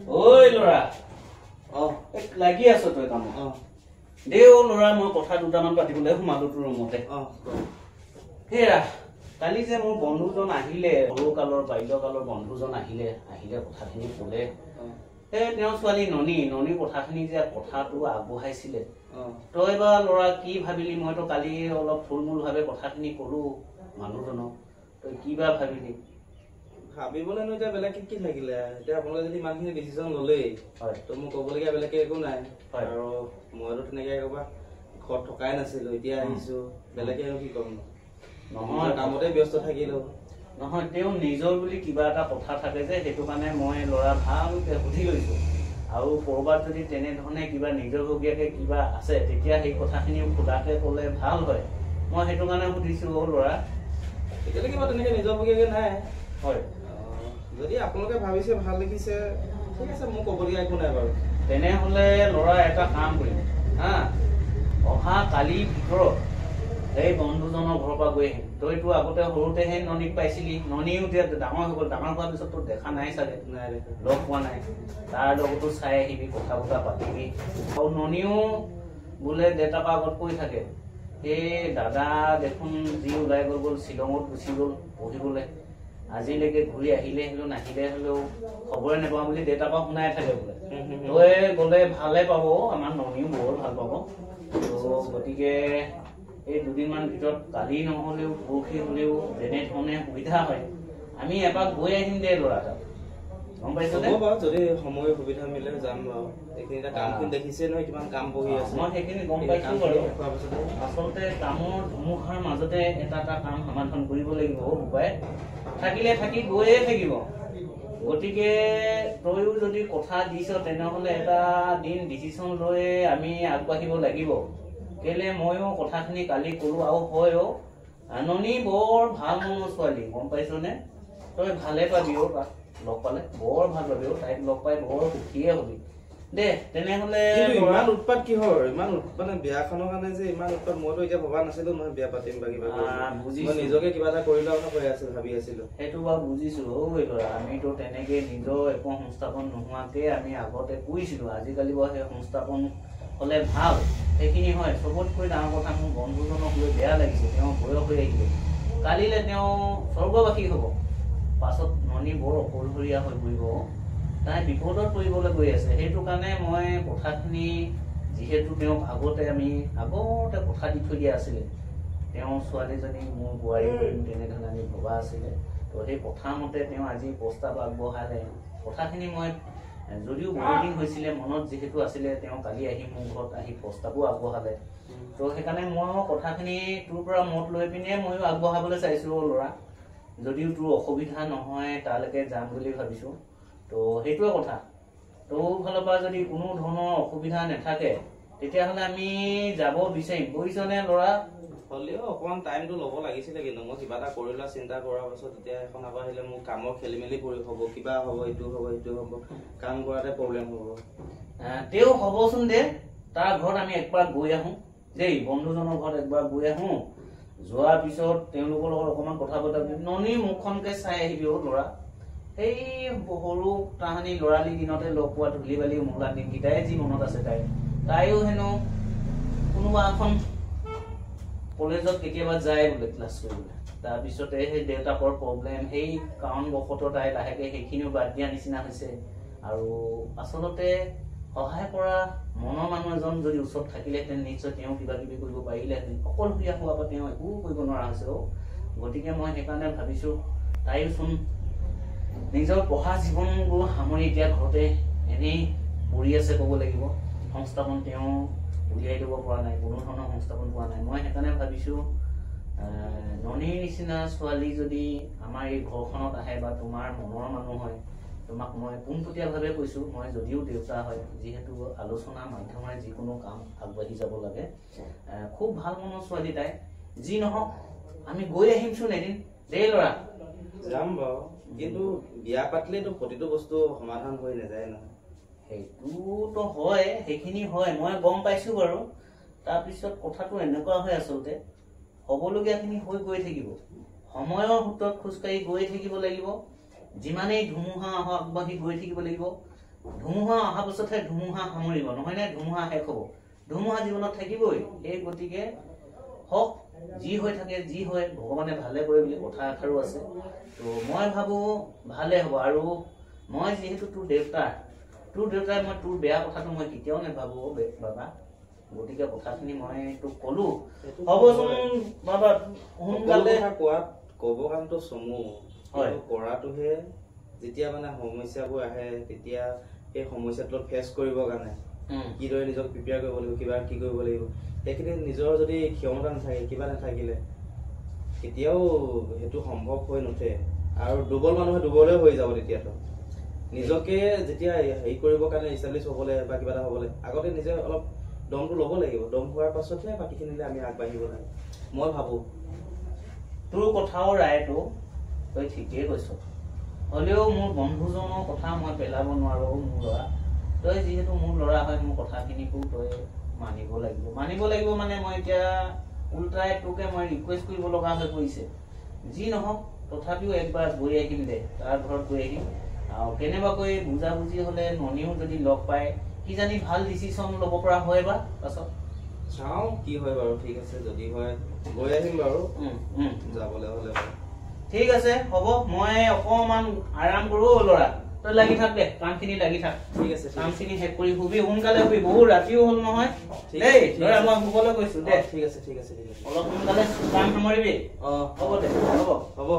ঐ লৰা লাগি আছ তই কামত দে অ লৰা মই কথা দুটামান পাতিবলৈ সোমালো তোৰ ৰুমতে হেৰা কালি যে মোৰ বন্ধুজন আহিলে সৰুকালৰ বাল্যকালৰ বন্ধুজন আহিলে কথাখিনি ক'লে তেওঁ ছোৱালী ননী কথাখিনি যে কথাটো আগবঢ়াইছিলে তই বা লৰা কি ভাবিলি মইতো কালি অলপ থুলমূল ভাৱে কথাখিনি ক'লো মানুহজনক তই কি বা ভাবিলি ভাবিবলৈ নো এতিয়া বেলেগ কি থাকিলে এতিয়া আপোনালোকে যদি ইমানখিনি ডিচিশ্যন ল'লেই তো মোক ক'বলগীয়া বেলেগ একো নাই আৰু মইতো তেনেকৈ ক'ৰবাত ঘৰত থকাই নাছিলোঁ এতিয়া আহিছোঁ বেলেগে আৰু কি ক'ম নহয় কামতে ব্যস্ত থাকিলোঁ নহয় তেওঁ নিজৰ বুলি কিবা এটা কথা থাকে যে সেইটো কাৰণে মই ল'ৰা ভালকৈ সুধি লৈছোঁ আৰু ক'ৰবাত যদি তেনেধৰণে কিবা নিজৰবগীয়াকৈ কিবা আছে তেতিয়া সেই কথাখিনি খোলাকৈ ক'লে ভাল হয় মই সেইটো কাৰণে সুধিছোঁ ল'ৰা এতিয়ালৈকে কিবা তেনেকৈ নিজৰবগীয়াকৈ নাই হয় যদি আপোনালোকে ভাবিছে ভাল দেখিছে ঠিক আছে মোক ক'বলগীয়া একো নাই বাৰু তেনেহ'লে ল'ৰা এটা কাম কৰিম হা অহা কালিৰ ভিতৰত সেই বন্ধুজনৰ ঘৰৰ পৰা গৈ আহিম তইতো আগতে সৰুতেহে ননীক পাইছিলি ননীও এতিয়া ডাঙৰ হৈ গ'ল ডাঙৰ হোৱাৰ পিছত তোৰ দেখা নাই চাগে লগ পোৱা নাই তাৰ লগতো চাই আহিবি কথা বতৰা পাতিবি আৰু ননীও বোলে দেউতাকৰ আগত কৈ থাকে এই দাদা দেখোন যি ওলাই গ'ল শ্বিলঙত গুচি গ'ল পঢ়িবলৈ আজিলৈকে ঘূৰি আহিলে হ'লেও নাহিলে হ'লেও খবৰে নাপাওঁ বুলি দেউতাৰ পৰা শুনাই থাকে বোলে তই গ'লে ভালে পাব আমাৰ ননীও বহুত ভাল পাব গতিকে এই দুদিনমান ভিতৰত কালি নহ'লেও পৰহি হ'লেও যেনেধৰণে সুবিধা হয় আমি এপাক গৈ আহিম দে ল'ৰা তাত গম পাইছ বাৰু যদি সময় সুবিধা মিলে যাম বাৰু এইখিনি কামখিনি দেখিছে নহয় কিমান কাম বহি আছে মই সেইখিনি গম পাইছোঁ বাৰু আচলতে কামৰ ধুমুহাৰ মাজতে এটা কাম সমাধান কৰিব লাগিব উপায় থাকিলে থাকি গৈয়ে থাকিব গতিকে তইও যদি কথা দিছ তেনেহ'লে এটা দিন ডিচিশ্যন লৈ আমি আগবাঢ়িব লাগিব কেলে ময়ো কথাখিনি কালি ক'লো আৰু হয়ও ননী বৰ ভাল মনৰ ছোৱালী গম পাইছনে তই ভালে পাবি অ' তাক লগ পালে বৰ ভাল পাবি অ' তাইক লগ পাই বৰ সুখীয়ে হবি দে তেনেহ'লে ইমান উৎপাত কিহৰ ইমান মানে বিয়াখনৰ কাৰণে যে ইমান উৎপাত মইতো এতিয়া ভবা নাছিলো নহয় বিয়া পাতিম বা কিবা মই নিজকে কিবা এটা কৰি লোৱা কথা কৈ আছিলো ভাবি আছিলো সেইটো বাৰু বুজিছো ঐ ল'ৰা আমিতো তেনেকে নিজৰ একো সংস্থাপন নোহোৱাকে আমি আগতে কৰিছিলো আজিকালি বাৰু সেই সংস্থাপন হ'লে ভাল সেইখিনি হয় চবতকৈ ডাঙৰ কথা মোৰ বন্ধুজনক লৈ বেয়া লাগিছে তেওঁ বয়স হৈ আহিলে কালিলৈ তেওঁ স্বৰ্গবাসী হ'ব পাছত ননী বৰ অকলশৰীয়া হৈ পৰিব তাই বিপদত পৰিবলৈ গৈ আছে সেইটো কাৰণে মই কথাখিনি যিহেতু তেওঁক আগতে কথা দি থৈ দিয়া আছিলে তেওঁ ছোৱালীজনী মোৰ বোৱাৰী কৰিম তেনেধৰণে আমি ভবা আছিলে তো সেই কথা মতে তেওঁ আজি প্ৰস্তাৱ আগবঢ়ালে কথাখিনি মই যদিও বহুদিন হৈছিলে মনত যিহেতু আছিলে তেওঁ কালি আহি মোৰ ঘৰত আহি প্ৰস্তাৱো আগবঢ়ালে তো সেইকাৰণে মই কথাখিনি তোৰ পৰা মত লৈ পিনে ময়ো আগবঢ়াবলৈ চাইছোঁ ল'ৰা যদিও তোৰ অসুবিধা নহয় তালৈকে যাম বুলি ভাবিছোঁ তো সেইটোৱে কথা তোৰ ফালৰ পৰা যদি কোনো ধৰণৰ অসুবিধা নাথাকে তেতিয়াহ'লে আমি যাব বিচাৰিম বুজিছনে ল'ৰা হ'লেও অকণমান টাইমটো ল'ব লাগিছিলে কিন্তু মই কিবা এটা কৰি লোৱা চিন্তা কৰাৰ পাছত তেতিয়া এখন আকৌ আহিলে মোৰ কামৰ খেলি মেলি কৰি হ'ব কিবা হ'ব ইটো হ'ব সিটো হ'ব কাম কৰাতে প্ৰব্লেম হ'ব তেওঁ হ'বচোন দে তাৰ ঘৰত আমি একবাৰ গৈ আহোঁ দেই বন্ধুজনৰ ঘৰত একবাৰ গৈ আহোঁ যোৱাৰ পিছত তেওঁলোকৰ লগত অকণমান কথা পতা ননী মুখখনকে চাই আহিবি অ' ল'ৰা সেই সৰু তাহানি ল'ৰালি দিনতে লগ পোৱা ধূলি বালি উমলা দিনকেইটাই যি মনত আছে তাইও হেনো কোনোবা এখন কলেজত কেতিয়াবা যায় বোলে ক্লাছ কৰিবলৈ তাৰপিছতে সেই দেউতাকৰ প্ৰব্লেম সেই কাৰণবশতঃ তাই লাহেকৈ সেইখিনিও বাদ দিয়া নিচিনা হৈছে আৰু আচলতে সহায় কৰা মনৰ মানুহ এজন যদি ওচৰত থাকিলেহেঁতেন নিশ্চয় তেওঁ কিবা কিবি কৰিব পাৰিলেহেঁতেন অকলশৰীয়া হোৱাৰ পৰা তেওঁ একো কৰিব নোৱাৰা হৈছে গতিকে মই সেইকাৰণে ভাবিছোঁ তাইওচোন নিজৰ পঢ়া জীৱনবোৰ সামৰি এতিয়া ঘৰতে এনেই পৰি আছে ক'ব লাগিব সংস্থাপন তেওঁ উলিয়াই দিব পৰা নাই কোনো ধৰণৰ সংস্থাপন পোৱা নাই মই সেইকাৰণে ভাবিছোঁ ননীৰ নিচিনা ছোৱালী যদি আমাৰ এই ঘৰখনত আহে বা তোমাৰ মনৰ মানুহ হয় তোমাক মই পোনপটীয়াভাৱে কৈছোঁ মই যদিও দেউতা হয় যিহেতু আলোচনা মাধ্যমেৰে যিকোনো কাম আগবাঢ়ি যাব লাগে খুব ভাল মনৰ ছোৱালী তাই যি নহওক আমি গৈ আহিমচোন এদিন দেই ল'ৰা যাম বাৰু কিন্তু বিয়া পাতিলেতো প্ৰতিটো বস্তু সমাধান হৈ নাযায় নহয় সেইটোতো হয় সেইখিনি হয় মই গম পাইছোঁ বাৰু তাৰপিছত কথাটো এনেকুৱা হয় আচলতে হ'বলগীয়াখিনি হৈ গৈ থাকিব সময়ৰ সূত্ৰত খোজকাঢ়ি গৈ থাকিব লাগিব যিমানেই ধুমুহা আগবাঢ়ি গৈ থাকিব লাগিব ধুমুহা অহা বছৰহে ধুমুহা সামৰিব নহয় নে ধুমুহা শেষ হ'ব ধুমুহা জীৱনত থাকিবই এই গতিকে হক যি হৈ থাকে যি হয় ভগৱানে ভালে কৰে বুলি কথা এষাৰো আছে তো মই ভাবো ভালে হ'ব আৰু মই যেহেতু তোৰ দেউতাই মই তোৰ বেয়া কথাটো মই কেতিয়াও নেভাবো বাবা গতিকে কথাখিনি মই তোক কলো হ'বচোন বাবা সোনকালে ক'ব কাৰণটো চমু কৰাটোহে যেতিয়া মানে সমস্যাবোৰ আহে তেতিয়া সেই সমস্যাটো ফেচ কৰিবৰ কাৰণে কিদৰে নিজক প্ৰিপেয়াৰ কৰিব লাগিব কিবা কি কৰিব লাগিব সেইখিনি নিজৰ যদি ক্ষমতা নাথাকে কিবা নাথাকিলে কেতিয়াও সেইটো সম্ভৱ হৈ নুঠে আৰু দুৰ্বল মানুহে দুৰ্বলে হৈ যাব তেতিয়াতো নিজকে যেতিয়া হেৰি কৰিবৰ কাৰণে ইষ্টাব্লিছ হ'বলৈ বা কিবা এটা হ'বলৈ আগতে নিজে অলপ দমটো ল'ব লাগিব দম হোৱাৰ পাছতহে বাকীখিনিলে আমি আগবাঢ়িব লাগে মই ভাবো তোৰ কথাও ৰায়টো তই ঠিকেই কৈছ হ'লেও মোৰ বন্ধুজনৰ কথা মই পেলাব নোৱাৰো মোৰ ল'ৰা তই যিহেতু মোৰ ল'ৰা হয় মোৰ কথাখিনিকো তই মানিব লাগিব মানে মই এতিয়া উল্টাই তোকে মই ৰিকুৱেষ্ট কৰিব লগা হৈ পৰিছে যি নহওক তথাপিও একবাৰ গৈ আহিম দে তাৰ ঘৰত গৈ আহিম আৰু কেনেবাকৈ বুজাবুজি হ'লে ননীও যদি লগ পায় কি জানি ভাল ডিচিশ্যন ল'ব পৰা হয় বা পাছত চাওঁ কি হয় বাৰু ঠিক আছে যদি হয় গৈ আহিম বাৰু যাবলৈ হ'লে ঠিক আছে হ'ব মই অকণমান আৰাম কৰোঁ ল'ৰা তই লাগি থাক দে কামখিনি লাগি থাক ঠিক আছে কামখিনি শেষ কৰি শুবি সোনকালে শুবি বহুত ৰাতিও হ'ল নহয় দেই ল'ৰা মই শুবলৈ কৈছোঁ দে ঠিক আছে অলপ সোনকালে কাম সামৰিবি হ'ব দে হ'ব